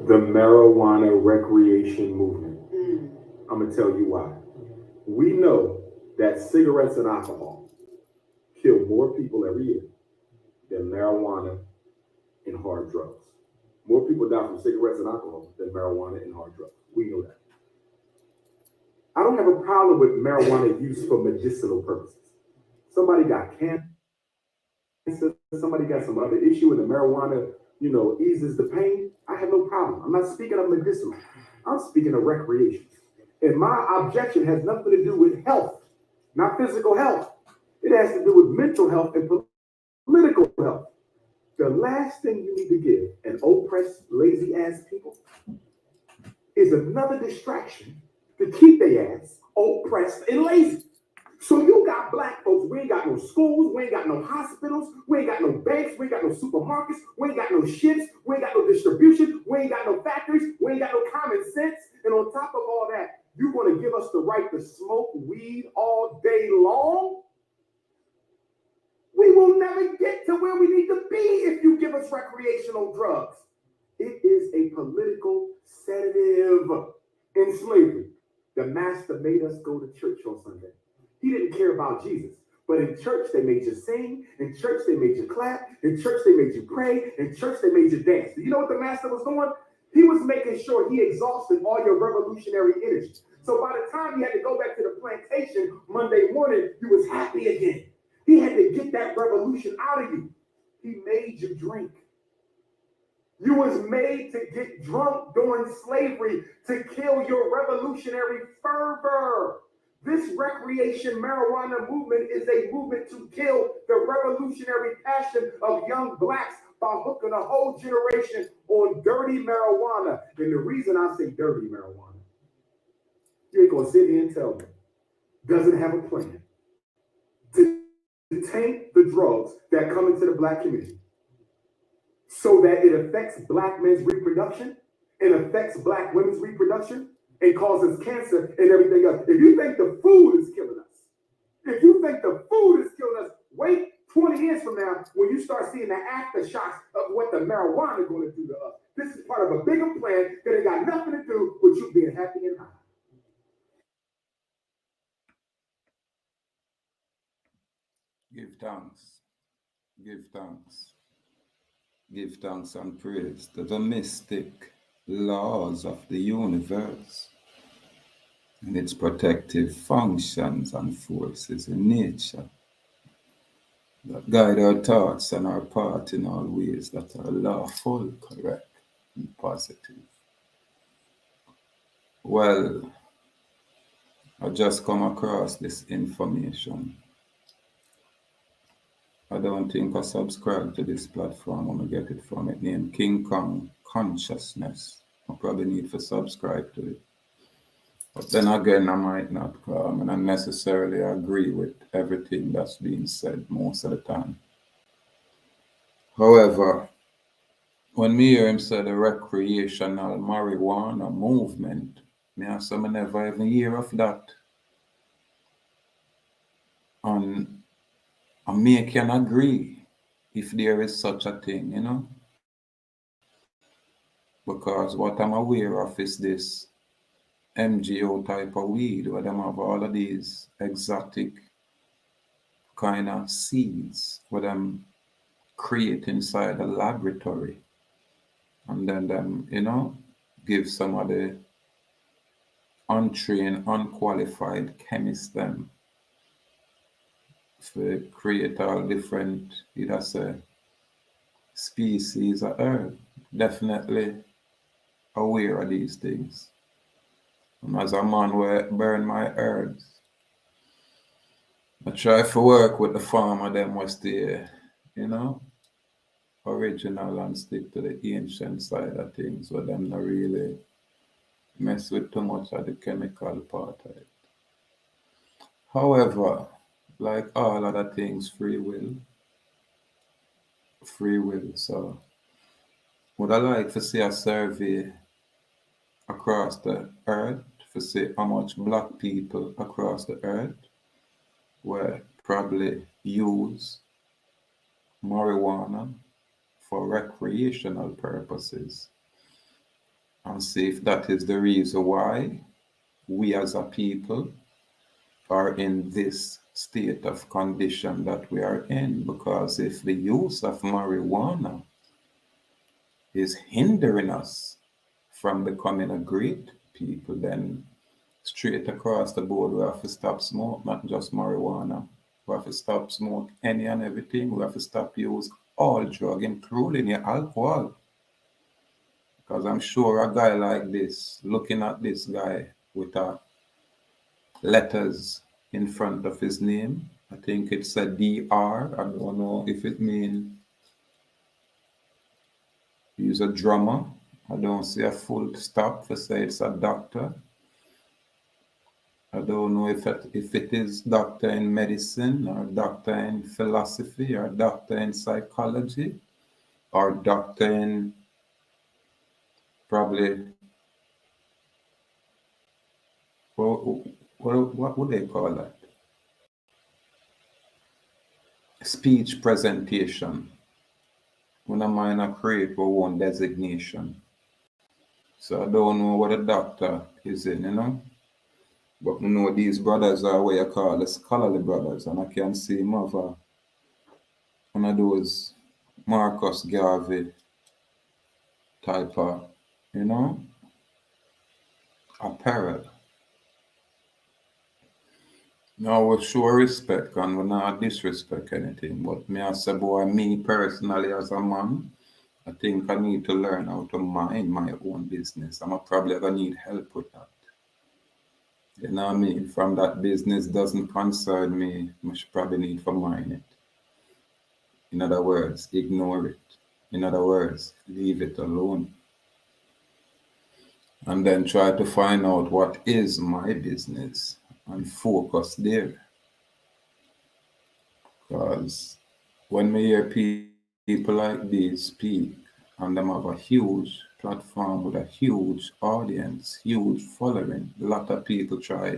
The marijuana recreation movement. I'm going to tell you why. We know that cigarettes and alcohol kill more people every year than marijuana and hard drugs. More people die from cigarettes and alcohol than marijuana and hard drugs. We know that. I don't have a problem with marijuana use for medicinal purposes. Somebody got cancer, somebody got some other issue, and the marijuana, eases the pain. I have no problem. I'm not speaking of medicinal. I'm speaking of recreation. And my objection has nothing to do with health, not physical health. It has to do with mental health and political health. The last thing you need to give an oppressed, lazy ass people is another distraction to keep their ass oppressed and lazy. So you got black folks, we ain't got no schools, we ain't got no hospitals, we ain't got no banks, we ain't got no supermarkets, we ain't got no ships, we ain't got no distribution, we ain't got no factories, we ain't got no common sense. And on top of all that, you want to give us the right to smoke weed all day long? We will never get to where we need to be if you give us recreational drugs. It is a political sedative in slavery. The master made us go to church on Sunday. He didn't care about Jesus. But in church, they made you sing. In church, they made you clap. In church, they made you pray. In church, they made you dance. Do you know what the master was doing? He was making sure he exhausted all your revolutionary energy. So by the time you had to go back to the plantation Monday morning, you was happy again. He had to get that revolution out of you. He made you drink. You was made to get drunk during slavery to kill your revolutionary fervor. This recreation marijuana movement is a movement to kill the revolutionary passion of young blacks by hooking a whole generation on dirty marijuana. And the reason I say dirty marijuana, you ain't gonna sit here and tell me, doesn't have a plan to taint the drugs that come into the black community so that it affects black men's reproduction, it affects black women's reproduction, and causes cancer and everything else. If you think the food is killing us, wait 20 years from now when you start seeing the aftershocks of what the marijuana is going to do to us. This is part of a bigger plan that ain't got nothing to do with you being happy and high. Give thanks. Give thanks. Give thanks and praise to the mystic laws of the universe and its protective functions and forces in nature that guide our thoughts and our path in all ways that are lawful, correct, and positive. Well, I just come across this information. I don't think I subscribe to this platform. I'm gonna get it from it named King Kong Consciousness. I probably need to subscribe to it. But then again, I might not come and I necessarily agree with everything that's being said most of the time. However, when me hear him say the recreational marijuana movement, me and some never even hear of that. And me can agree if there is such a thing, because what I'm aware of is this MGO type of weed where them have all of these exotic kind of seeds where them create inside a laboratory and then them, give some of the untrained, unqualified chemists them to create all different, either say, species of herb. Definitely aware of these things. And as a man where burn my herbs, I try to work with the farmer them was the, original and stick to the ancient side of things where them not really mess with too much of the chemical part of it. However, like all other things, free will. So would I like to see a survey across the earth to see how much black people across the earth will probably use marijuana for recreational purposes and see if that is the reason why we as a people are in this state of condition that we are in. Because if the use of marijuana is hindering us from becoming a great people, then straight across the board, we have to stop smoke, not just marijuana. We have to stop smoke any and everything. We have to stop use all drug, including your alcohol. Because I'm sure a guy like this, looking at this guy with letters in front of his name, I think it's a DR. I don't know if it means he's a drummer. I don't see a full stop to say it's a doctor. I don't know if it is doctor in medicine or doctor in philosophy or doctor in psychology or doctor in probably what would they call that? Speech presentation. When a mind a create our own designation. So I don't know what a doctor is in, But you know these brothers are what you call the scholarly brothers, and I can see him of one of those Marcus Garvey type of, you know, apparel. Now we show respect and we not disrespect anything. But me I say boy, me personally as a man, I think I need to learn how to mind my own business. I'm probably gonna need help with that. You know what I mean? From that business doesn't concern me, I should probably need to mind it. In other words, ignore it. In other words, leave it alone. And then try to find out what is my business and focus there. Because when we hear people like these speak, and them have a huge platform with a huge audience, huge following, a lot of people try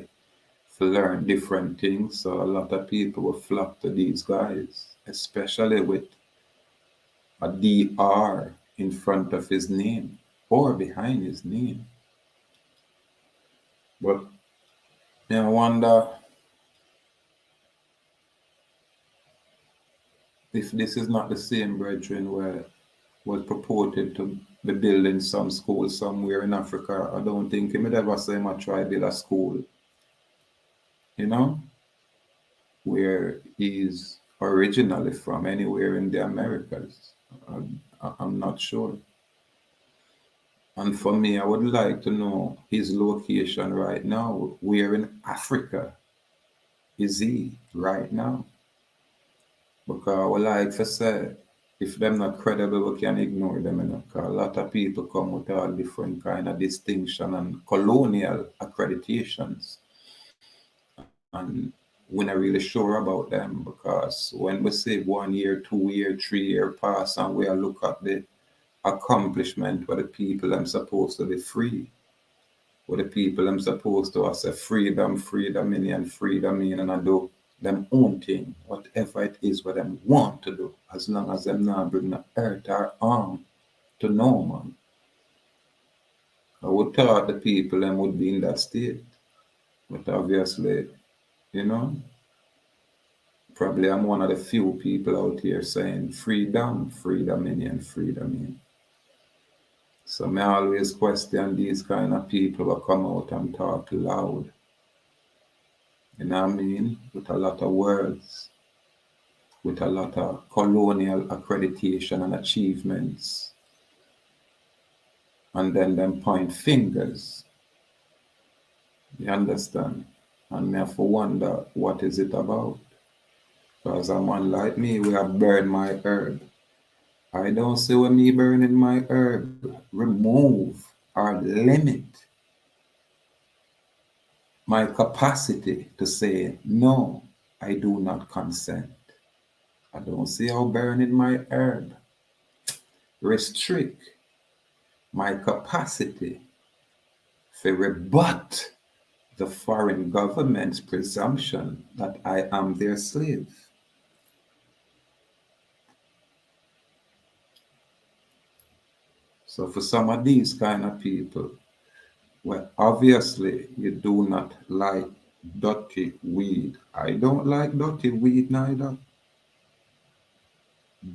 to learn different things. So a lot of people will flock to these guys, especially with a DR in front of his name or behind his name. But I wonder if this is not the same brethren where was purported to be building some school somewhere in Africa. I don't think he would ever say him try build a school, you know, where he's originally from, anywhere in the Americas. I'm not sure. And for me, I would like to know his location right now. Where in Africa is he right now? Because I would like to say, if them not credible, we can ignore them. Because a lot of people come with all different kind of distinction and colonial accreditations. And we're not really sure about them, because when we say 1 year, 2 year, 3 year pass and we look at the accomplishment where the people I'm supposed to be free, where the people I'm supposed to say freedom in and I do them own thing, whatever it is what them want to do, as long as them not bring the earth or arm to no man. I would thought the people them would be in that state. But obviously, probably I'm one of the few people out here saying freedom in. So I always question these kind of people who come out and talk loud. You know what I mean? With a lot of words, with a lot of colonial accreditation and achievements. And then them point fingers. You understand? And me have to wonder, what is it about? Because a man like me, we have burned my herb. I don't see when me burning my herb, remove or limit my capacity to say, no, I do not consent. I don't see how burning my herb restrict my capacity to rebut the foreign government's presumption that I am their slave. So for some of these kind of people, well, obviously you do not like dirty weed. I don't like dirty weed neither.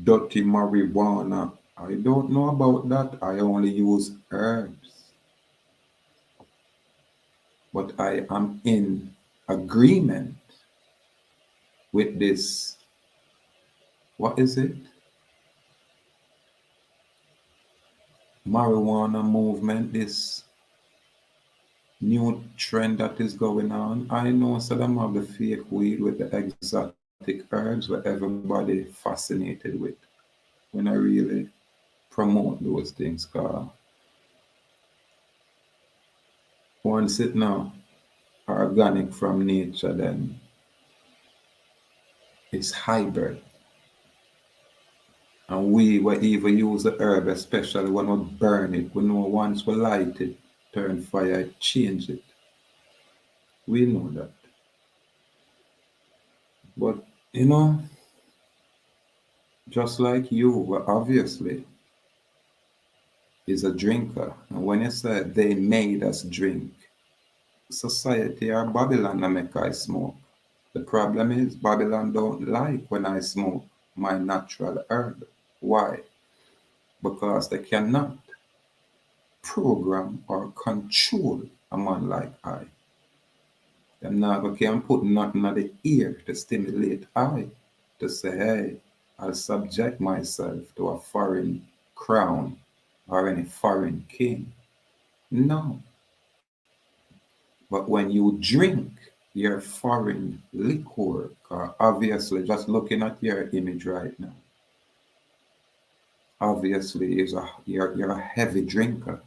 Dirty marijuana. I don't know about that. I only use herbs. But I am in agreement with this. What is it? Marijuana movement, this new trend that is going on. I know some of them have the fake weed with the exotic herbs where everybody fascinated with. When I really promote those things, cause once it now organic from nature, then it's hybrid. And we will even use the herb, especially when we burn it. We know once we light it, turn fire, change it. We know that. But, you know, just like you, well, obviously, is a drinker. And when you say they made us drink, society or Babylon that make I smoke. The problem is Babylon don't like when I smoke my natural herb. Why? Because they cannot program or control a man like I. Them never can put nothing at the ear to stimulate I to say, hey, I'll subject myself to a foreign crown or any foreign king. No. But when you drink your foreign liquor, obviously, just looking at your image right now, obviously you're a heavy drinker.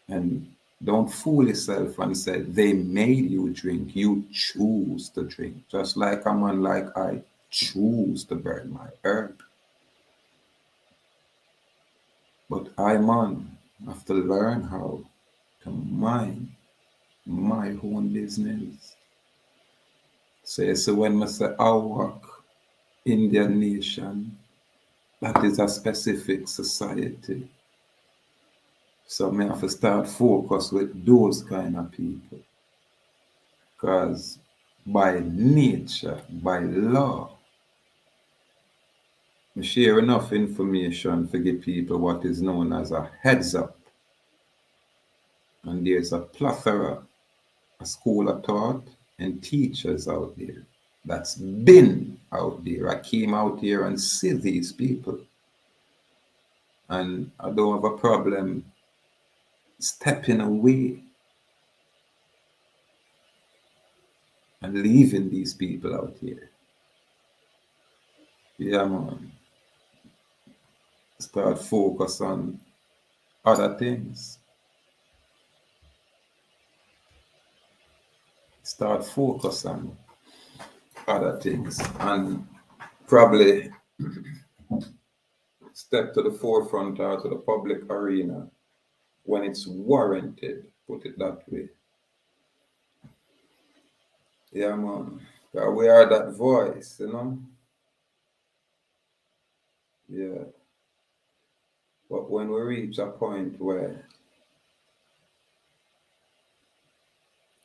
And don't fool yourself and say they made you drink. You choose to drink. Just like a man like I choose to burn my herb. But I, man, have to learn how to mind my own business. So when I say Awak, Indian nation, that is a specific society. So I have to start focus with those kind of people. Because by nature, by law, we share enough information to give people what is known as a heads up. And there's a plethora, a school of thought, and teachers out there that's been out there. I came out here and see these people. And I don't have a problem stepping away and leaving these people out here. Yeah, man. Start focus on other things. Start focus on other things and probably step to the forefront or to the public arena when it's warranted, put it that way. Yeah, man. We are that voice, you know? Yeah. But when we reach a point where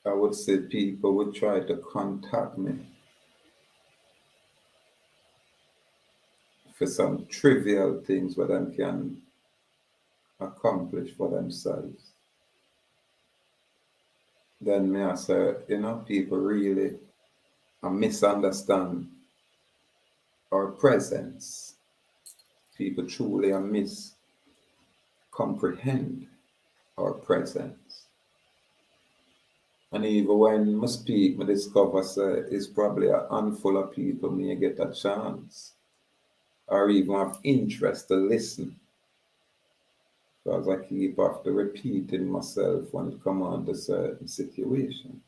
I would say people would try to contact me for some trivial things where they can accomplish for themselves, then me I say, you know, people really misunderstand our presence. People truly miscomprehend our presence. And even when I speak, I discover say it's probably a handful of people may get a chance or even have interest to listen. Because I keep after repeating myself when it comes on to certain situation.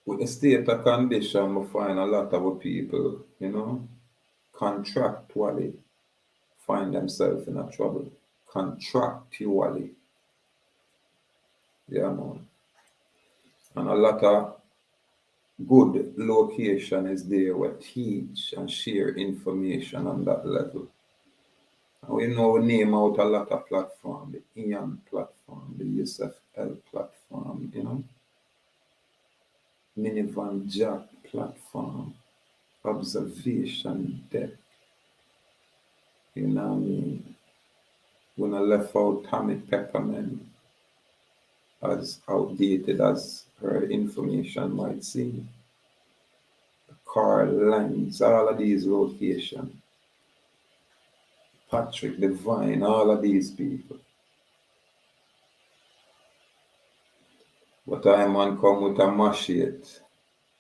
With the state of condition, we find a lot of people, you know, contractually find themselves in a trouble. Contractually. Yeah, man. And a lot of good location is there where teach and share information on that level. And we know we name out a lot of platform, the Ian platform, the USFL platform, Minivan Jack platform, observation deck, you know what I mean? When I left out Tommy Pepperman, as outdated as her information might seem, Carl Langs, all of these locations, Patrick Devine, all of these people. But I man come with a machete,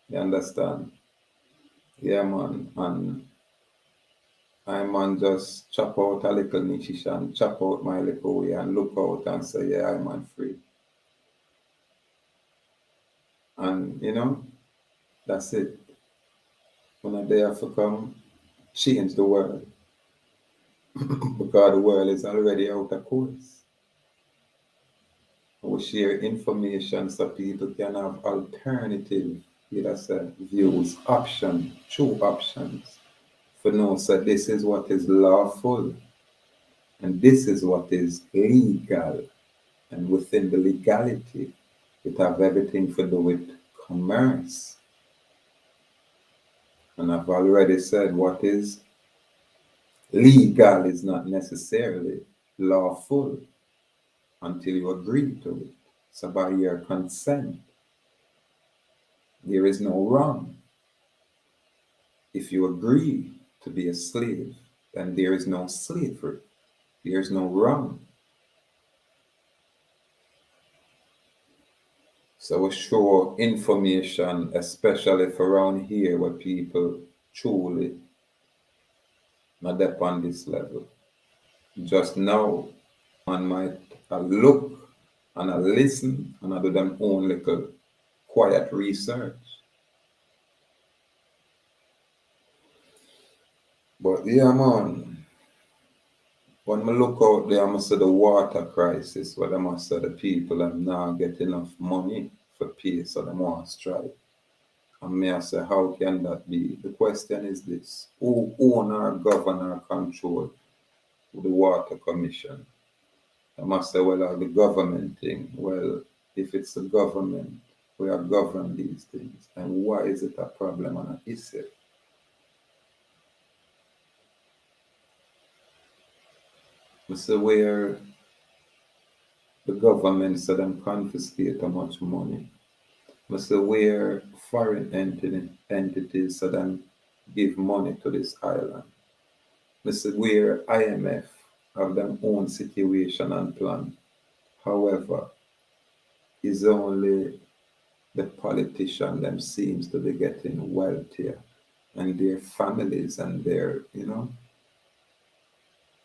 you understand? Yeah man, and I man just chop out a little niche and chop out my little way and look out and say, yeah, I'm man free. And that's it. When I dare to come, change the world. Because the world is already out of course. We share information so people can have alternative, views, options, true options. For know, so this is what is lawful and this is what is legal. And within the legality, it have everything to do with commerce. And I've already said what is legal is not necessarily lawful until you agree to it. So by your consent, there is no wrong. If you agree to be a slave, then there is no slavery. There is no wrong. So we show information, especially for around here where people truly not up on this level. Just now, man might look and listen and do them own little quiet research. But yeah, man, when I look out there, I must say the water crisis, where I must say the people have now get enough money for pay, so they want to strike. And may I say, how can that be? The question is this: who own or govern or control the water commission? I must say, well, the government thing. Well, if it's the government, we are govern these things. And why is it a problem and an issue? I say where the government said them confiscate how much money. I say where foreign entities said them give money to this island. I say where IMF have their own situation and plan. However, it's only the politician them seems to be getting wealthier and their families and their,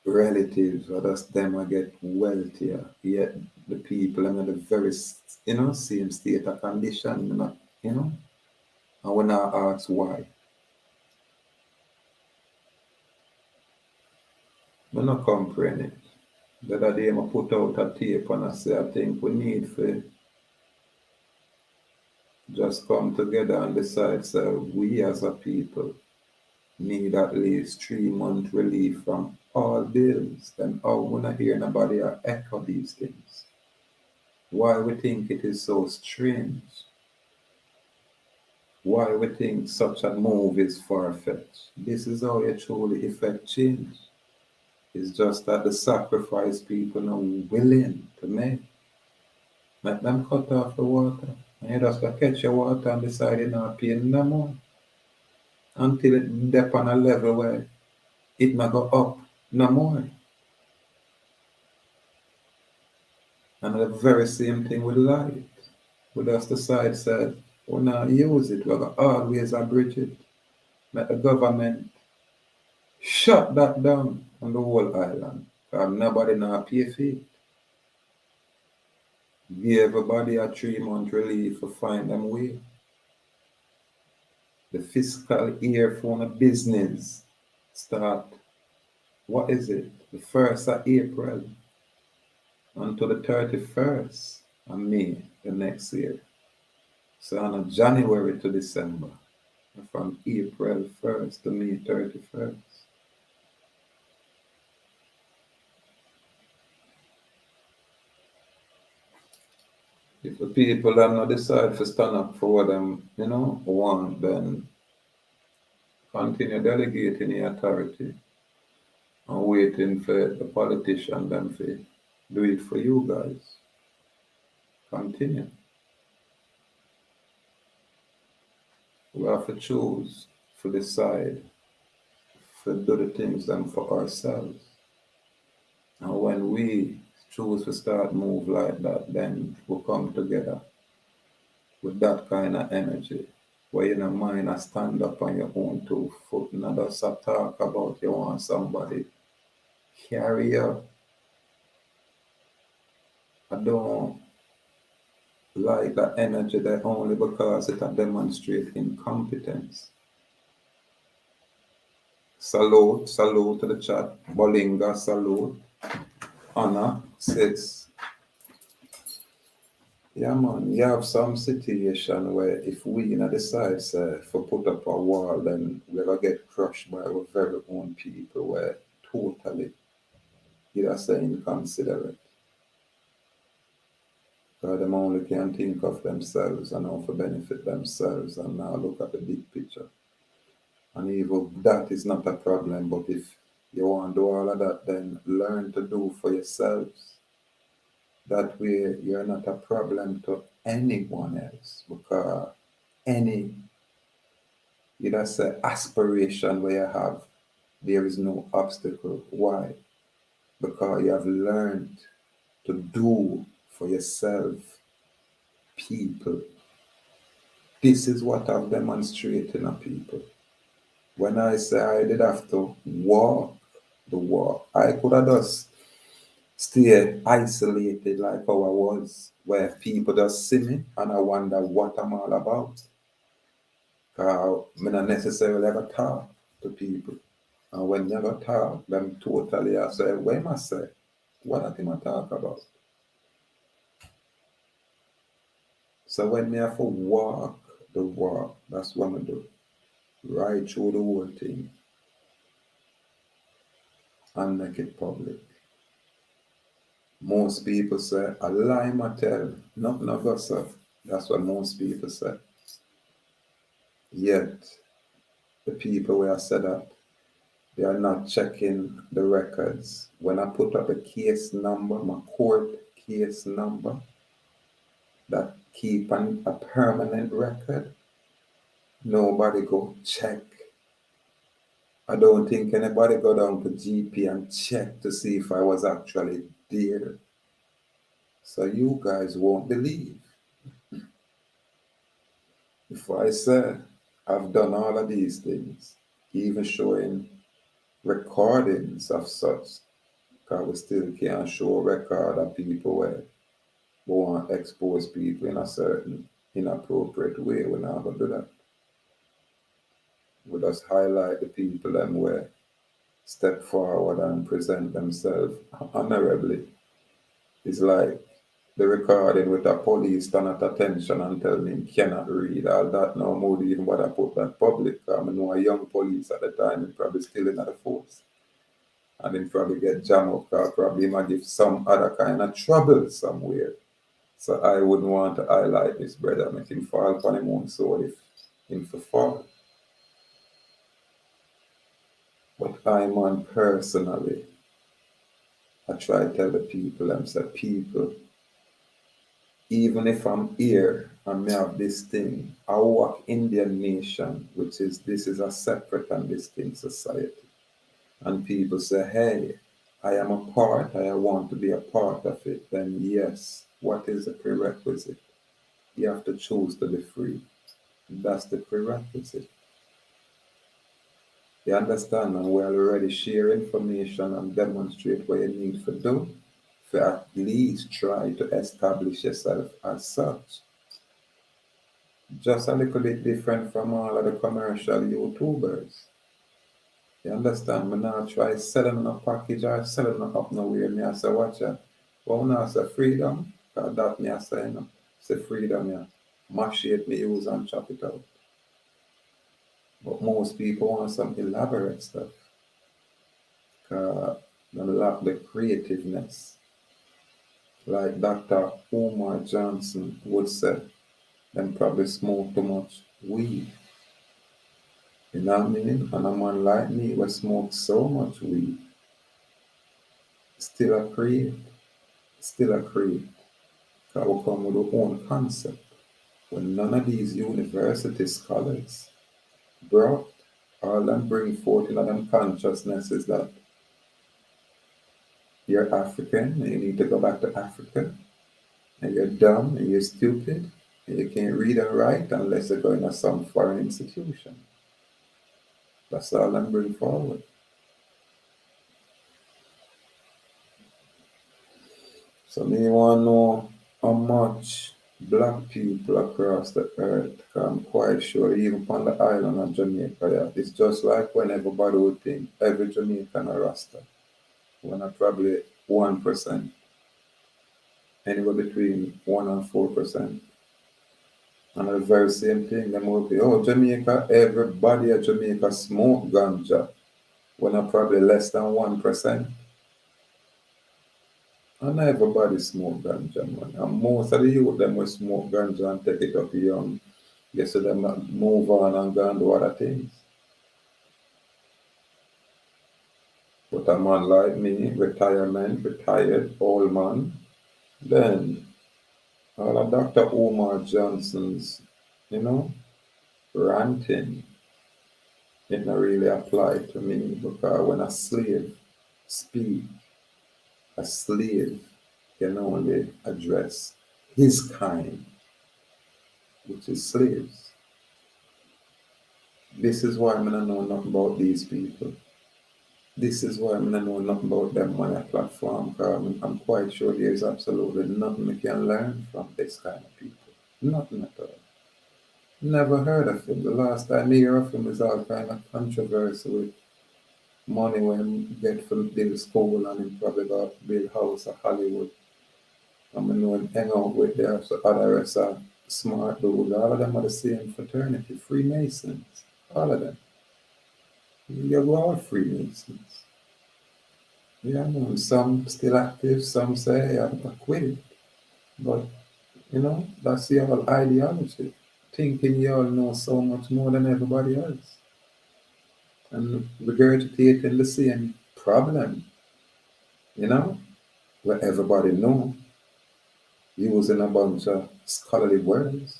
relatives, others them are get wealthier. Yet the people are in the very, same state of condition, and when I ask why, I not comprehend it. The other day I put out a tape and I say I think we need to just come together and decide so we as a people need at least 3 month relief from all bills. Then how we not hear nobody echo these things? Why we think it is so strange? Why we think such a move is far-fetched? This is how you truly effect change. It's just that the sacrifice people are willing to make. Let them cut off the water. And you just go catch your water and decide you're not paying no more. Until it dip on a level where it may go up no more. And the very same thing with light. We just decide said, we not use it, we're gonna always abridge it. Let the government shut that down on the whole island. Because nobody not pay for it. Give everybody a 3 month relief to find them way. The fiscal year for the business start, what is it? The 1st of April until the 31st of May the next year. So on January to December, from April 1st to May 31st. If the people them not decide to stand up for what them, want, then continue delegating the authority and waiting for the politician them to do it for you guys. Continue. We have to choose, to decide, to do the things them for ourselves. And when we choose to start move like that, then we come together with that kind of energy, where you don't mind to stand up on your own 2 foot, not just a talk about you want somebody carry you. I don't like that energy there only because it demonstrates incompetence. Salute to the chat. Bolinga, salute. Anna says, yeah man, you have some situation where if we decide for put up a wall, then we're gonna get crushed by our very own people where totally either say inconsiderate. Because them only can think of themselves and how to benefit themselves and now look at the big picture. And even that is not a problem, but if you want to do all of that, then learn to do for yourselves. That way you're not a problem to anyone else, because any, say, aspiration where you have, there is no obstacle. Why? Because you have learned to do for yourself, people. This is what I've demonstrated in people. When I say I did have to walk the walk, I could have just stay isolated like how I was, where people just see me and I wonder what I'm all about. Because I not necessarily ever talk to people. And when never talk, them totally I say, where am I say? What am I talk about? So when me have to walk the walk, that's what I do. Right through the whole thing and make it public. Most people say, a lie I tell, nothing of us. That's what most people say. Yet, the people where I said that, they are not checking the records. When I put up a case number, my court case number, that keep a permanent record, nobody go check. I don't think anybody go down to GP and check to see if I was actually there. So you guys won't believe. If I say I've done all of these things, even showing recordings of such, because we still can't show a record of people where we want to expose people in a certain inappropriate way. We're not going to do that. We just highlight the people them where step forward and present themselves honorably. It's like the recording with the police stand at attention and tell me cannot read all that. No more even what I put that public. I know a young police at the time, he probably still in the force. And then probably get jammed up, or probably might give some other kind of trouble somewhere. So I wouldn't want to highlight this brother, make him fall upon him own soul if him to fall. But I man personally, I try to tell the people, I'm say, people, even if I'm here and may have this thing, ahuuakhnation, which is this is a separate and distinct society. And people say, hey, I am a part, I want to be a part of it, then yes, what is the prerequisite? You have to choose to be free. That's the prerequisite. You understand? And we already share information and demonstrate what you need to do to at least try to establish yourself as such. Just a little bit different from all of the commercial YouTubers. You understand? Me not try selling a package or selling it up nowhere. Me I say, watch it. Well, now I say freedom, because that me I say, say freedom, yeah. Mash it, me use and chop it out. But most people want some elaborate stuff. They lack the creativeness. Like Dr. Umar Johnson would say, them probably smoke too much weed. You know what I mean? And a man like me will smoke so much weed, still a create, still a create. That will come with our own concept. When none of these university scholars brought, all them bring forth in them consciousness is that you're African and you need to go back to Africa, and you're dumb and you're stupid and you can't read and write unless you're going to some foreign institution. That's all them bring forward. So me want to know how much black people across the earth, 'cause I'm quite sure even on the island of Jamaica, yeah, it's just like when everybody would think every Jamaican a Rasta. When I probably 1%, anywhere between 1 and 4%. And the very same thing, them will be, oh, Jamaica, everybody at Jamaica smoke ganja. When I probably less than 1%. And everybody smoke ganja, man. And most of the youth them will smoke ganja and take it up young. Yes, so them move on and go and do other things. But a man like me, retired, old man, then all of Dr. Omar Johnson's, you know, ranting, it not really apply to me because when a slave speak, a slave can only address his kind, which is slaves. This is why I don't know nothing about these people. This is why I don't know nothing about them on a platform. Because I'm quite sure there's absolutely nothing we can learn from this kind of people. Nothing at all. Never heard of him. The last time I hear of him is all kind of controversy with money when he get from build school and he probably got build house at Hollywood. I know him hang out with the other rest of smart dudes. All of them are the same fraternity, Freemasons. All of them. You're all Freemasons. Yeah, man. Some still active, some say I'm quit it. But you know, that's the whole ideology. Thinking you all know so much more than everybody else. And regurgitating the same problem, you know, where everybody know, using a bunch of scholarly words.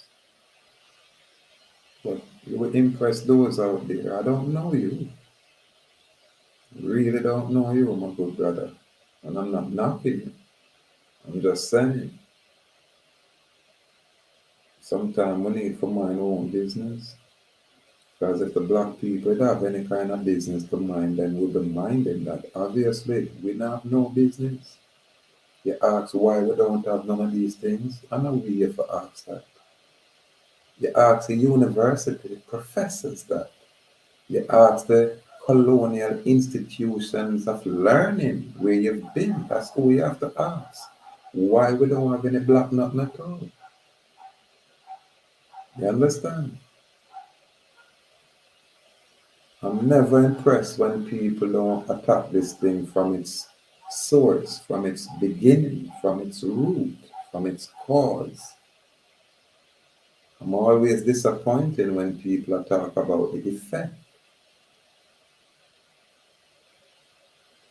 But you will impress those out there. I don't know you. Really don't know you, my good brother. And I'm not knocking you. I'm just saying, sometimes we need to mind our own business. Because if the black people don't have any kind of business to mind, then we'll be minding that. Obviously, we don't have no business. You ask why we don't have none of these things. I know we here for ask that. You ask the university professors that. You ask the colonial institutions of learning where you've been. That's who you have to ask. Why we don't have any black nothing at all. You understand? I'm never impressed when people don't attack this thing from its source, from its beginning, from its root, from its cause. I'm always disappointed when people talk about the effect.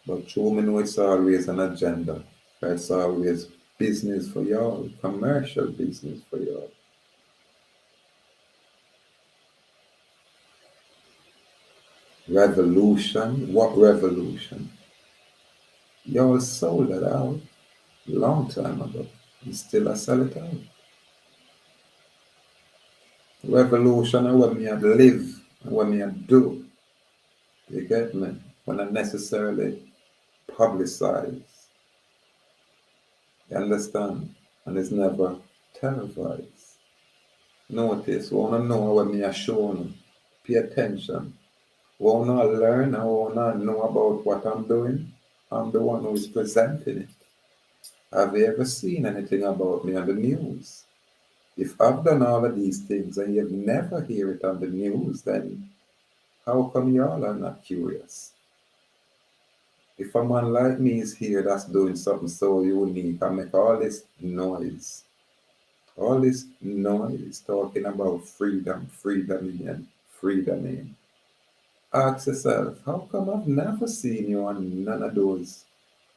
But true, me know it's always an agenda. It's always business for y'all, commercial business for y'all. Revolution? What revolution? Y'all sold it out long time ago. You still a sell it out. Revolution is what me had live and what me had do. You get me? When I necessarily publicize. You understand? And it's never televised. Notice, wanna know what me are showing. Pay attention. Wanna learn, I wanna know about what I'm doing. I'm the one who is presenting it. Have you ever seen anything about me on the news? If I've done all of these things and you never hear it on the news, then how come y'all are not curious? If a man like me is here that's doing something so unique and make all this noise talking about freedom, freedom in. Ask yourself, how come I've never seen you on none of those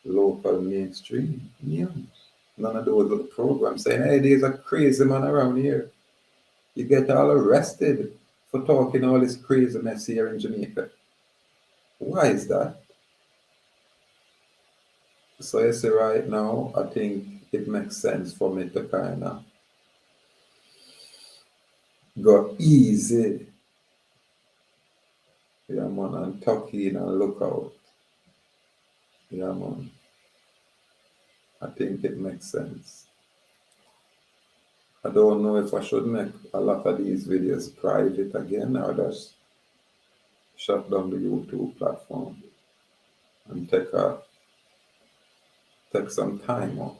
local mainstream news? None of those little programs saying, hey, there's a crazy man around here. You get all arrested for talking all this craziness here in Jamaica. Why is that? So you see right now, I think it makes sense for me to kind of go easy, yeah man, and tuck in and look out. Yeah man, I think it makes sense. I don't know if I should make a lot of these videos private again or just shut down the YouTube platform and take some time off,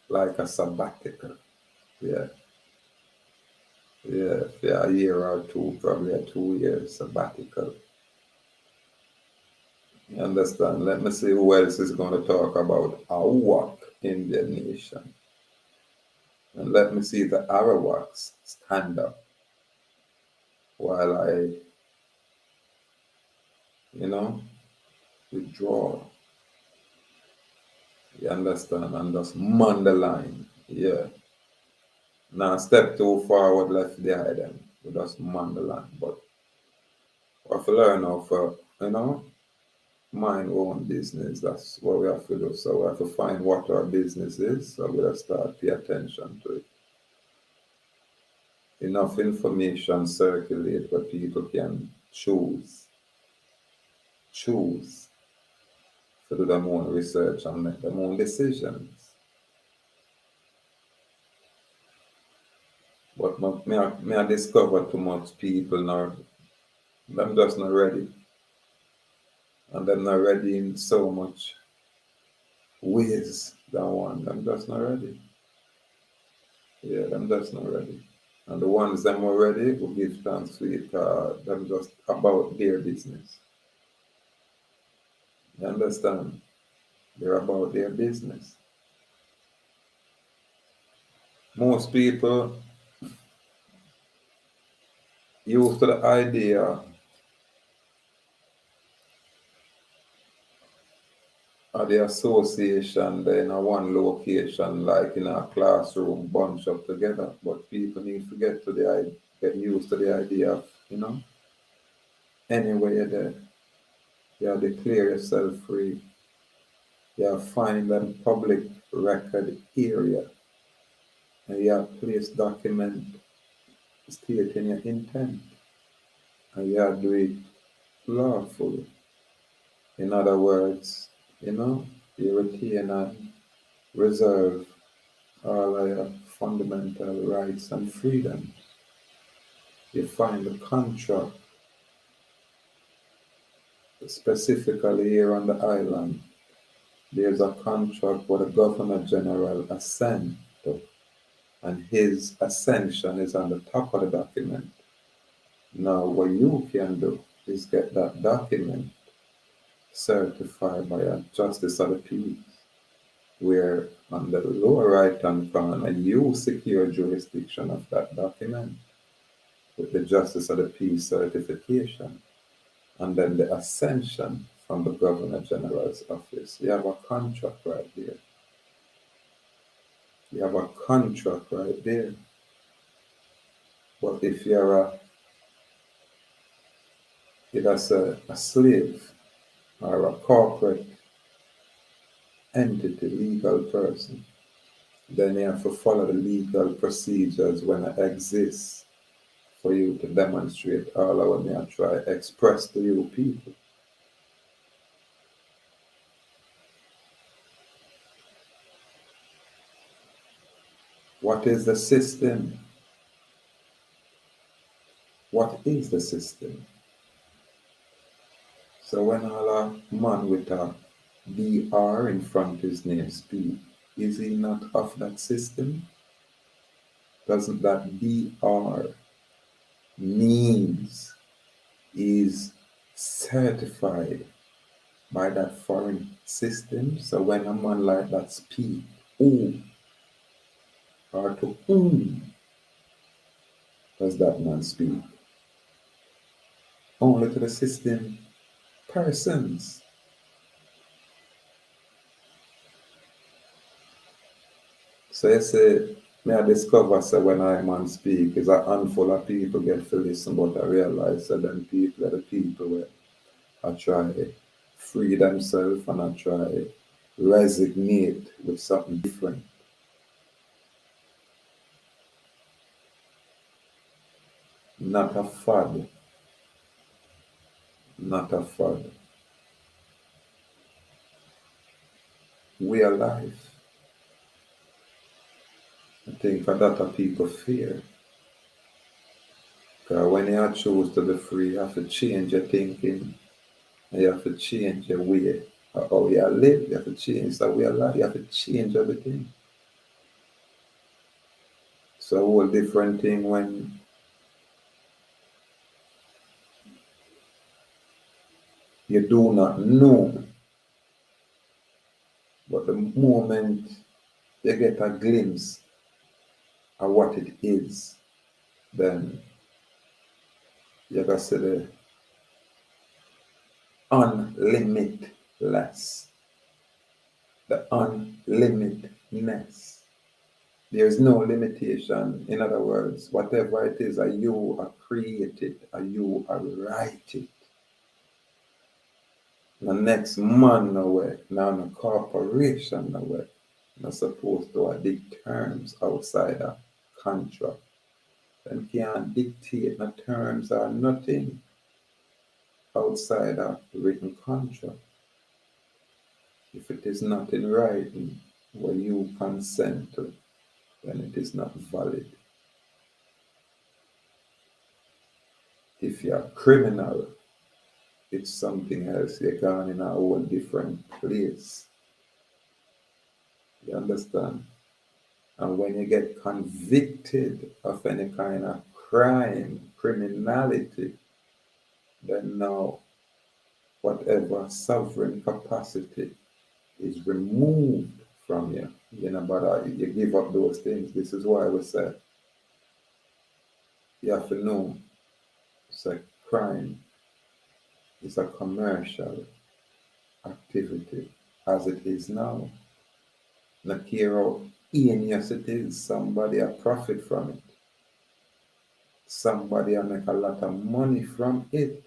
like a sabbatical. Yeah, yeah, a year or two, probably a 2 year sabbatical. You understand? Let me see who else is going to talk about Ahuuak Indian nation. And let me see the Arawaks stand up while I, you know, withdraw. You understand? And just man the line. Yeah. Now step too forward left behind them. We just man the line. But we have to learn how to, mind our own business. That's what we have to do. So we have to find what our business is. So we have to start pay attention to it. Enough information circulate where people can choose to do their own research and make their own decisions. But me I discover too much people now, them just not ready. And them not ready in so much ways than one. Them just not ready. Yeah, them just not ready. And the ones them already will give thanks to it, them just about their business. You understand? They're about their business. Most people used to the idea of the association they're in a one location, like in a classroom, bunch up together. But people need to get used to the idea of, anywhere you're there, you have to declare yourself free. You have to find a public record area, and you have place document stating your intent, and you have to do it lawfully. In other words, you retain and reserve all of your fundamental rights and freedoms. You find the contract specifically here on the island. There's a contract where the Governor General assent to, and his ascension is on the top of the document. Now, what you can do is get that document certified by a justice of the peace, where on the lower right hand corner you secure jurisdiction of that document with the justice of the peace certification, and then the ascension from the Governor General's office. You have a contract right there. You have a contract right there. But if you're a slave or a corporate entity, legal person, then you have to follow the legal procedures when it exists for you to demonstrate all of what I try express to you people. What is the system? What is the system? So when all a man with a BR in front of his name speak, is he not of that system? Doesn't that BR means is certified by that foreign system? So when a man like that speak, ooh, or to whom does that man speak? Only to the system persons. So you say, me I discover say when I man speak is a handful of people get to listen, but I realize that them people are the people where I try free themselves and I try resonate with something different. Not a fad. Not a fad. We are life. I think that a people fear. Because when you choose to be free, you have to change your thinking. And you have to change your way of how you live. You have to change the way you live. You have to change everything. It's a whole different thing when you do not know. But the moment you get a glimpse of what it is, then you gotta see the unlimitless, the unlimitedness. There's no limitation. In other words, whatever it is, are you are created, are you are writing. The next man nowhere, now the corporation nowhere, not supposed to dig terms outside a contract. And can't dictate the terms or nothing outside a written contract. If it is not in writing where you consent to, then it is not valid. If you're a criminal, it's something else. You're gone in a whole different place. You understand? And when you get convicted of any kind of crime, criminality, then now whatever sovereign capacity is removed from you. You know, but you give up those things. This is why we say you have to know it's a crime, it's a commercial activity as it is now. Not care how heinous it is, somebody a profit from it. Somebody a make a lot of money from it.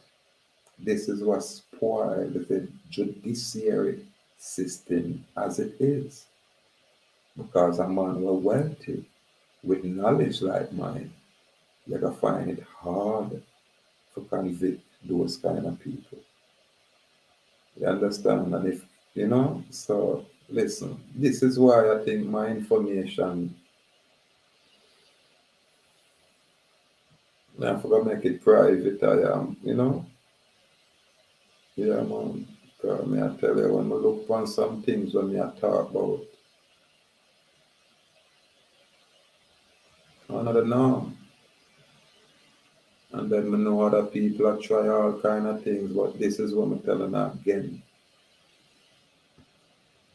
This is what spoiled the judiciary system as it is. Because a man was wealthy with knowledge like mine, you're gonna find it hard to convict those kind of people. You understand? And if you know, so listen, this is why I think my information, I forgot make it private. I am, you know, yeah, man. Because me I tell you, when I look on some things when me I talk about, another norm. And then I know other people are try all kind of things, but this is what I'm telling you again.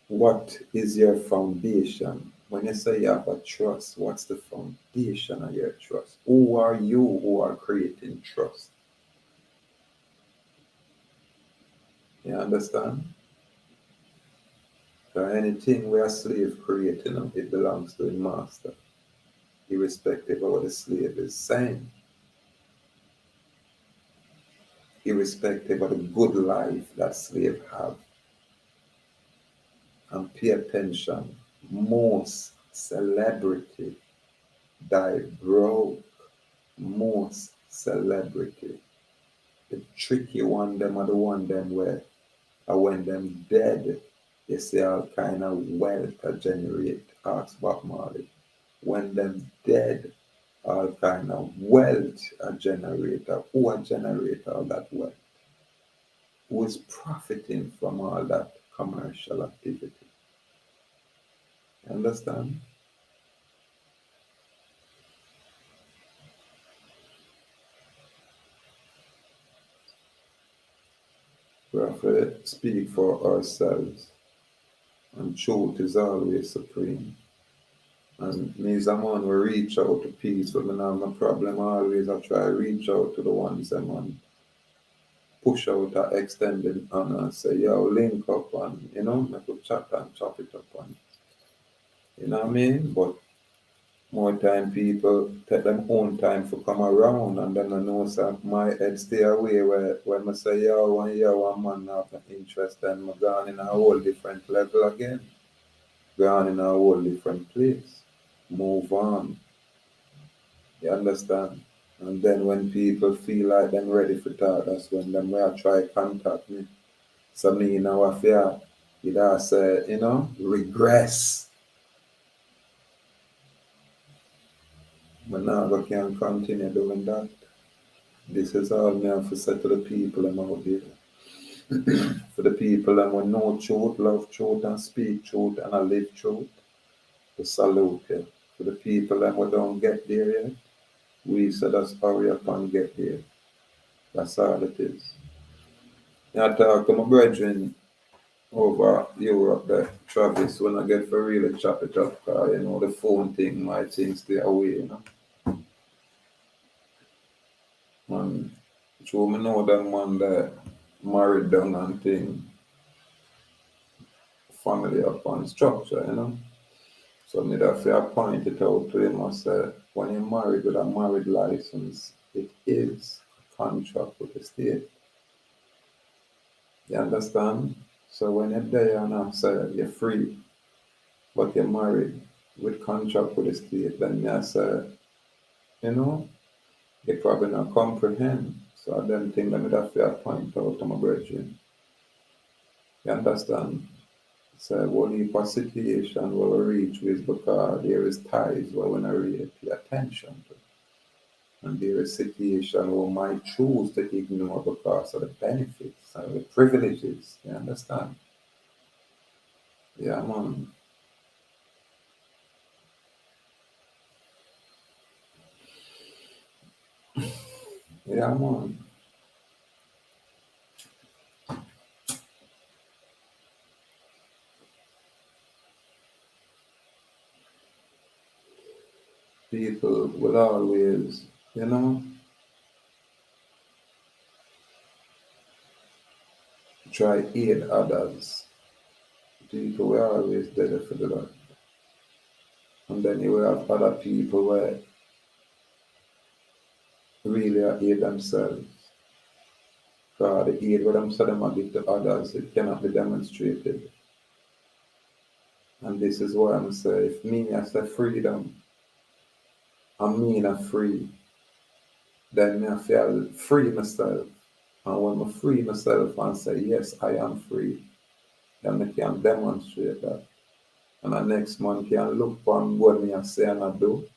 What is your foundation? When you say you have a trust, what's the foundation of your trust? Who are you who are creating trust? You understand? So anything we are slave creating, it belongs to the master, irrespective of what the slave is saying, irrespective of the good life that slave have. And pay attention, most celebrity die broke. Most celebrity. The tricky one, them are the one them where when them dead, you see all kind of wealth that generate, ask Bob Marley. When them dead, all kind of wealth are generate. Who are generate all that wealth? Who is profiting from all that commercial activity? Understand? have to speak for ourselves, and truth is always supreme. And me as a man will reach out to people, but I have no problem always. I try to reach out to the ones that man push out a extended hand and say, yo, link up and make a chat and chop it up and you know what I mean? But more time people take them own time to come around and then I know so my head stay away where when I say one man have an interest then I'm gone in a whole different level again. Gone in a whole different place. Move on. You understand? And then when people feel like them ready for talk, that's when them will try contact me. So me now I fear it has regress. But now I can continue doing that. This is all me have to say to the people I'm out there. For the people that will know truth, love truth, and speak truth, and I live truth, to salute you. For the people that we don't get there yet, we said us hurry up and get there. That's all it is. I talk to my brethren over Europe there, Travis, when I get for really chop it up, the phone thing, my things stay away. And true, me know that man that married down and thing, family upon structure. So me that I point it out to him, I say, when you're married with a married license, it is a contract with the state. You understand? So when you're there and I say you're free, but you're married with contract with the state, then me I say, they probably not comprehend. So I don't think that me that I point out to my brethren. You understand? So one heap of situation where we reach with because there is ties where we not really pay attention to. And there is situation where we might choose to ignore because of the benefits and the privileges. You understand? Yeah, man. Yeah, man. People will always, try aid others. People will always there for the Lord. And then you will have other people where really aid themselves. God, the aid what I'm saying I give to others, it cannot be demonstrated. And this is why I'm saying, if me I say freedom, I mean I'm free, then me I feel free myself. And when I free myself and say, yes, I am free, then I can demonstrate that. And the next man can look on what me I say and I do,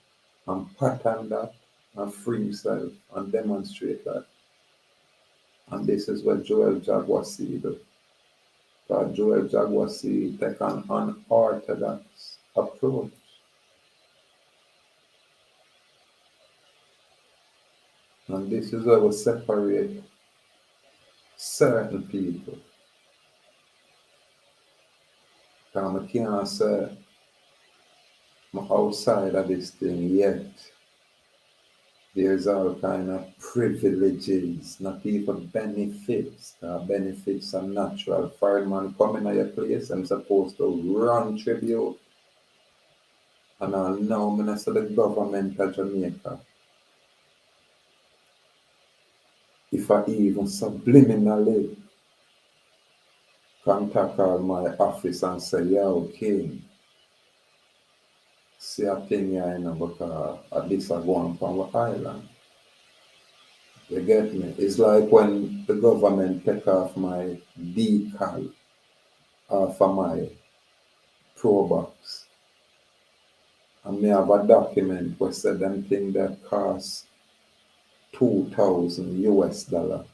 and pattern that, and free himself, and demonstrate that. And this is what Joel Jagwasi do. That Joel Jagwasi take an unorthodox approach. And this is where we separate certain people. Because I can't say I'm outside of this thing yet. There's all kind of privileges, not even benefits. Benefits are natural. Foreign man coming to your place, I'm supposed to run tribute. And I know I'm say the government of Jamaica. If I even subliminally contact all my office and say, yo, King, see a thing here, because at least I go on from our island. You get me? It's like when the government take off my decal off of my pro box. And me have a document where said them thing that cost 2,000 US dollar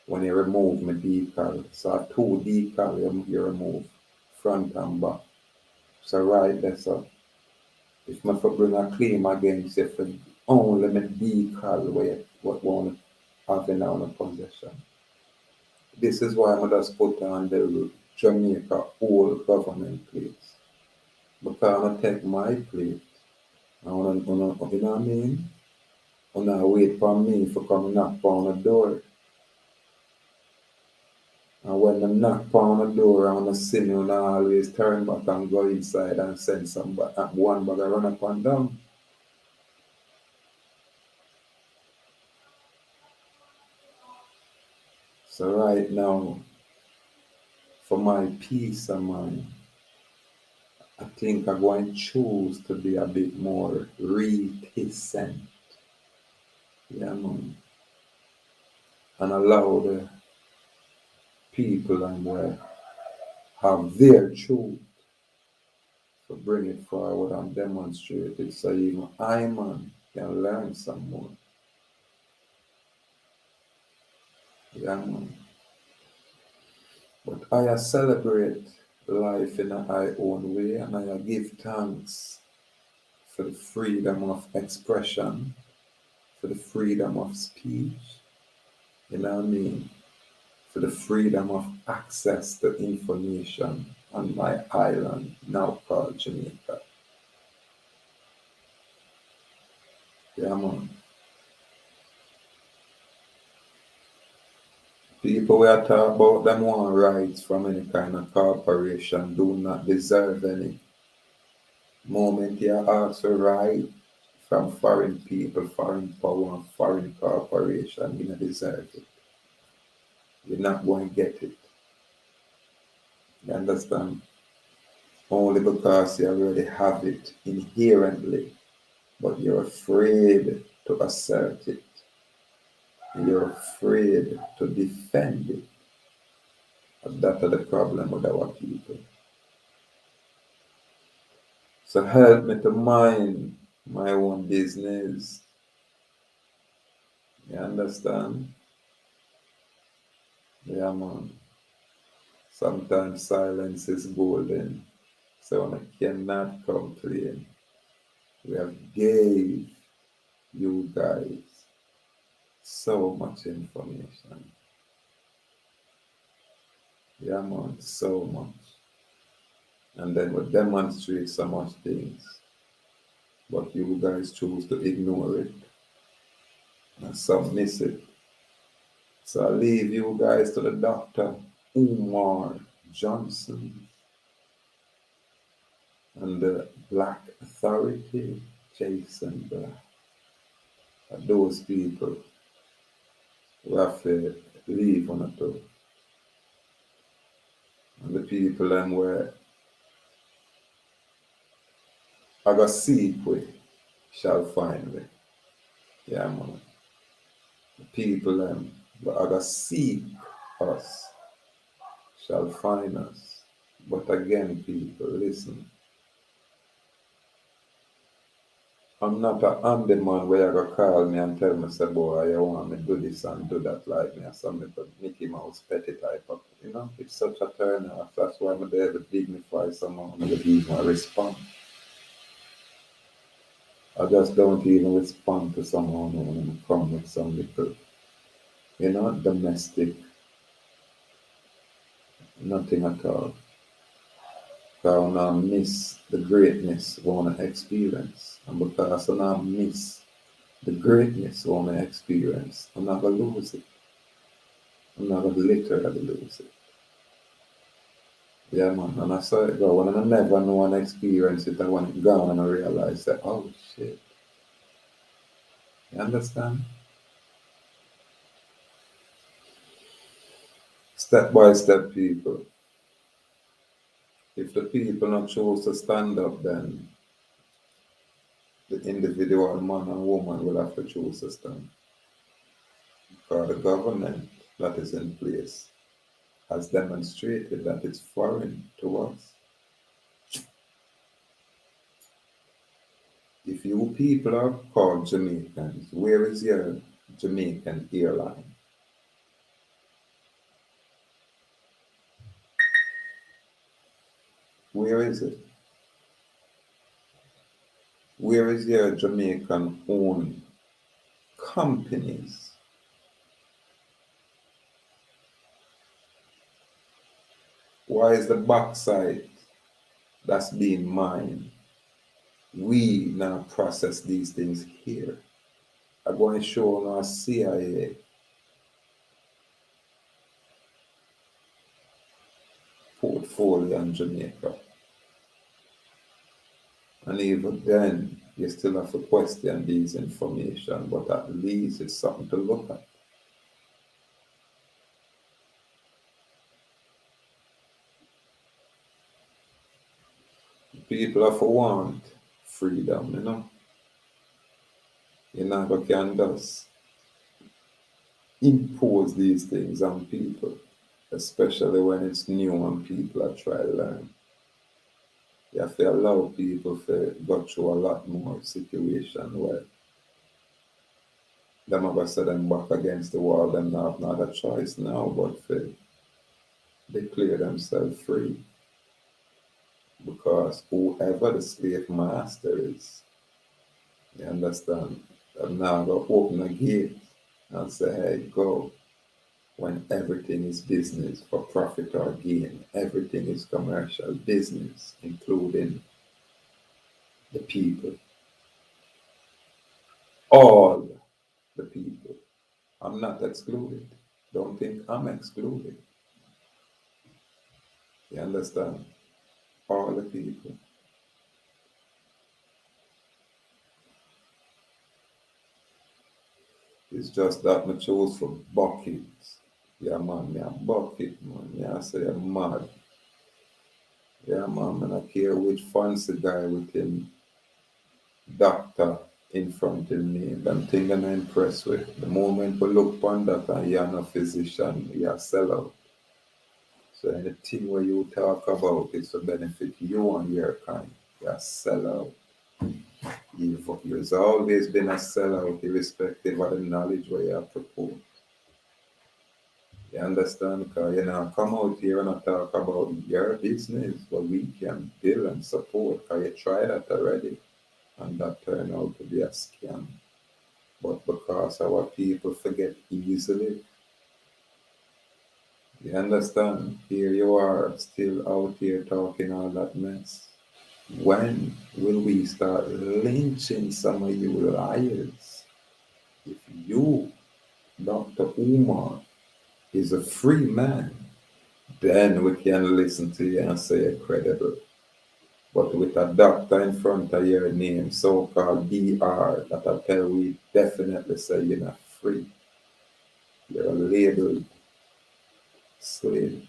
when you remove my decal. So 2 decal you remove front and back. So right there, so if I bring a claim against you for only my decal where what one have in our possession. This is why I just put on the Jamaica whole government place. Because I take my plate. I wanna, you know what I mean? And I wait for me to come knock on the door. And when they knock on the door, I wanna see me, and I always turn back and go inside and send one bag run up and down. So right now, for my peace of mind, I think I'm going to choose to be a bit more reticent. Yeah, man. And allow the people and have their truth to bring it forward and demonstrate it so even I, man, can learn some more. Yeah, man. But I celebrate life in my own way, and I give thanks for the freedom of expression, for the freedom of speech, you know what I mean? For the freedom of access to information on my island, now called Jamaica. Yeah, man. People we are talking about them want rights from any kind of corporation do not deserve any. Moment you ask for right from foreign people, foreign power, and foreign corporation, you don't deserve it. You're not going to get it. You understand? Only because you already have it inherently, but you're afraid to assert it. You're afraid to defend it. And that's the problem with our people. So help me to mind my own business. You understand? Yeah, man. Sometimes silence is golden. So I cannot complain. We have gave you guys so much information. Yeah, man, so much. And then we demonstrate so much things. But you guys choose to ignore it. And some miss it. So I leave you guys to the Dr. Umar Johnson and the Black Authority, Jason Black. And those people who have to leave on a toe. And the people them where I got seek we shall find we. Yeah, man. The people them where I got seek us shall find us. But again, people, listen. I'm not a handyman where you go call me and tell me, say, boy, you want me do this and do that like me or some little Mickey Mouse petty type of, you know, it's such a turn off. That's why I'm there to dignify someone and give even a response. I just don't even respond to someone who come with some little, you know, domestic, nothing at all. Because I miss the greatness I want to experience. And because I miss the greatness I want to experience, I'm not going to lose it. I'm not going to literally lose it. Yeah, man. And I saw it go. When I never know and experience it, I want it gone and I realize that, oh, shit. You understand? Step by step, people. If the people not choose to stand up, then the individual man and woman will have to choose to stand. Because the government that is in place has demonstrated that it's foreign to us. If you people are called Jamaicans, where is your Jamaican airline? Where is it? Where is your Jamaican owned companies? Why is the backside that's being mined? We now process these things here. I'm going to show on our CIA portfolio in Jamaica. And even then, you still have to question these information, but at least it's something to look at. People have to want freedom, you know. You never can just impose these things on people, especially when it's new and people are trying to learn. You have to allow people to go through a lot more situation where them ever set them back against the wall, them not have not a choice now but to declare themselves free. Because whoever the slave master is, you understand, them now go open a gate and say, hey, go. When everything is business for profit or gain, everything is commercial business, including the people. All the people. I'm not excluded. Don't think I'm excluded. You understand? All the people. It's just that I chose for buckets. Yeah, man, me a bucket, man. Me I say I'm mad. Yeah, man, I don't care which fancy guy with him doctor in front of me. Them thing I'm impressed with. The moment we look upon that and you're not a physician, you're a sellout. So anything where you talk about is to benefit you and your kind. You're a sellout. You've always been a sellout irrespective of the knowledge where you have proposed. You understand? Because you know, come out here and talk about your business, what we can build and support. Because you tried that already, and that turned out to be a scam. But because our people forget easily, you understand? Here you are, still out here talking all that mess. When will we start lynching some of you liars? If you, Dr. Umar, is a free man, then we can listen to you and say you're credible. But with a doctor in front of your name, so-called DR, that I tell we definitely say you're not free. You're a labeled slave.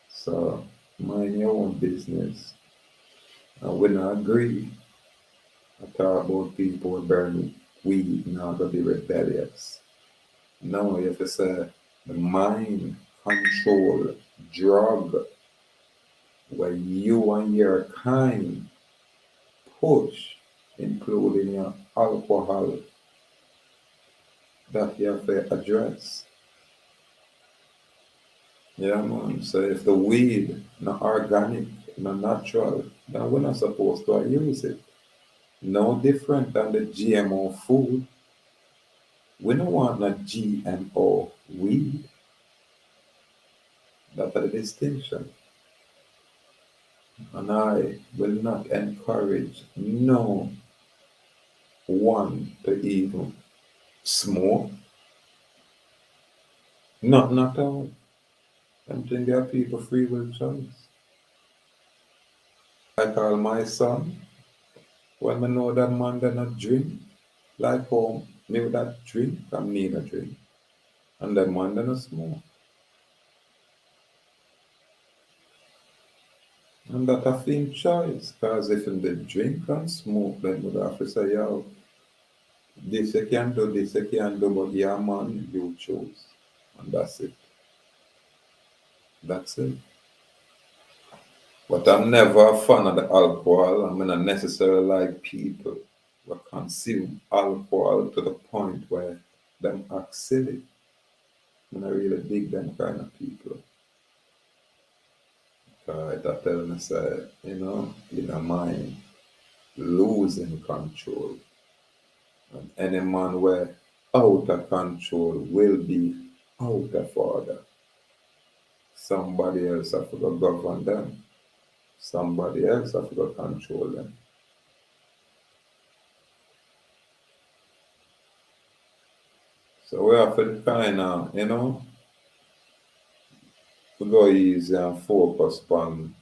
So mind your own business. And we not agree. I talk about people who burn weed not to be rebellious. No, you have to say the mind control drug where you and your kind push, including your alcohol, that you have to address. Yeah, man. So if the weed not organic, not natural, then we're not supposed to use it. No different than the GMO food. We don't want no GMO weed. That's the distinction. And I will not encourage no one to even smoke. Not at all. I'm think there are people free will choice. I call my son when I know that man that not drink, like home, me with that drink, I'm need a drink. And that man that not smoke. And that a film choice, because if they drink and smoke, then would have to say, yo, this you can do, this you can do, but yeah, man, you choose. And that's it. That's it. But I'm never a fan of the alcohol. I'm not necessarily like people who consume alcohol to the point where them act silly. I'm not really dig them kind of people. I tell me say, in a mind, losing control. And any man where out of control will be out of order. Somebody else have to govern them. Somebody else have to control them. So we have to kind of, to go easy and focus on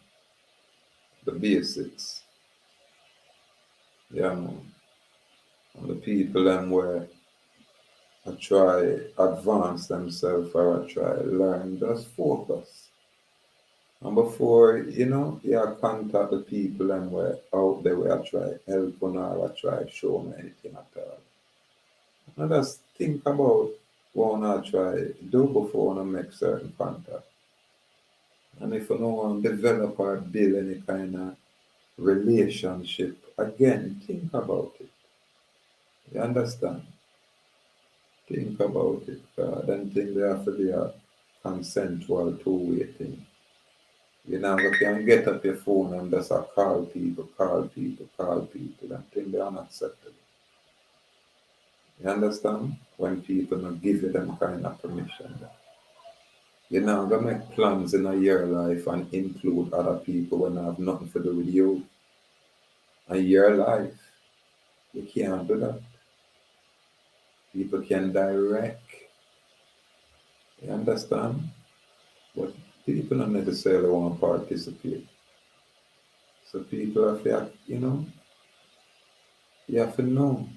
the basics. Yeah, man. And the people them where I try advance themselves or I try learn, just focus. And before, you contact the people them where out there where I try help on or I try show them anything at all. And just think about what I try do before I make certain contact. And if you don't want to develop or build any kind of relationship, again, think about it. You understand? Think about it. I don't think there have to be a consensual two-way thing. You can get up your phone and just call people, call people, call people. I think they are not acceptable. You understand? When people not give you them kind of permission. You're not gonna make plans in your life and include other people when I have nothing to do with you and your life. You can't do that. People can direct. You understand? But people don't necessarily want to participate. So people have to, you have to know.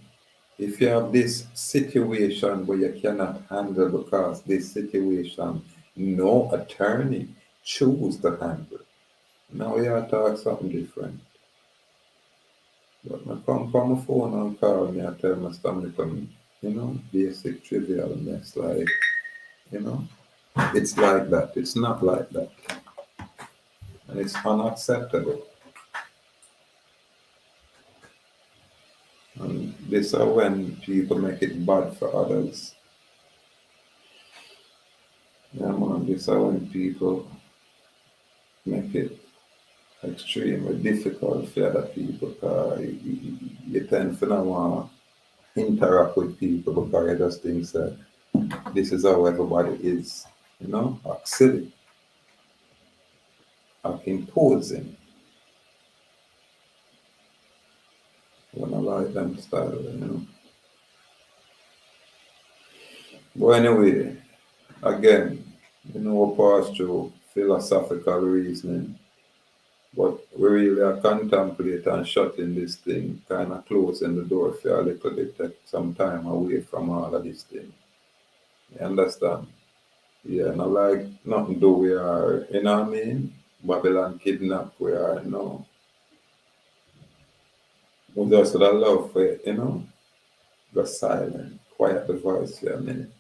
If you have this situation where you cannot handle because this situation, no attorney choose to handle. Now we are talking something different. But I come from my phone and call me and tell my stomach come, basic trivial mess like, you know, it's like that. It's not like that. And it's unacceptable. And this is when people make it bad for others. Yeah, man, this is when people make it extremely difficult for other people because you tend to not want to interact with people because you just think that this is how everybody is, act silly, act imposing. When I like them style. But anyway, again, we pass through philosophical reasoning, but we really are contemplate and shutting this thing, kind of closing the door for a little bit, take some time away from all of this thing. You understand? Yeah, not like nothing do we are, what I mean? Babylon kidnap we are, We just would love for, go silent, quiet the voice for a minute.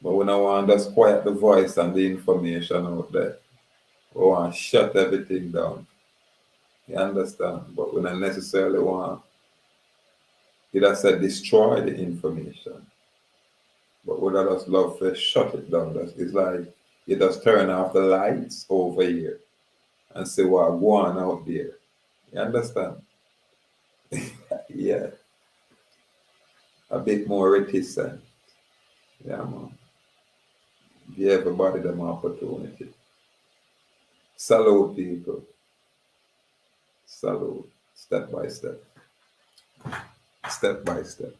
But we don't want to just quiet the voice and the information out there. We want to shut everything down. You understand? But we don't necessarily want, you just said destroy the information. But we just love to shut it down. It's like you just turn off the lights over here and say what go on out there. You understand? Yeah. A bit more reticent. Yeah, man. Give everybody them opportunity. Salute people. Salute. Step by step. Step by step.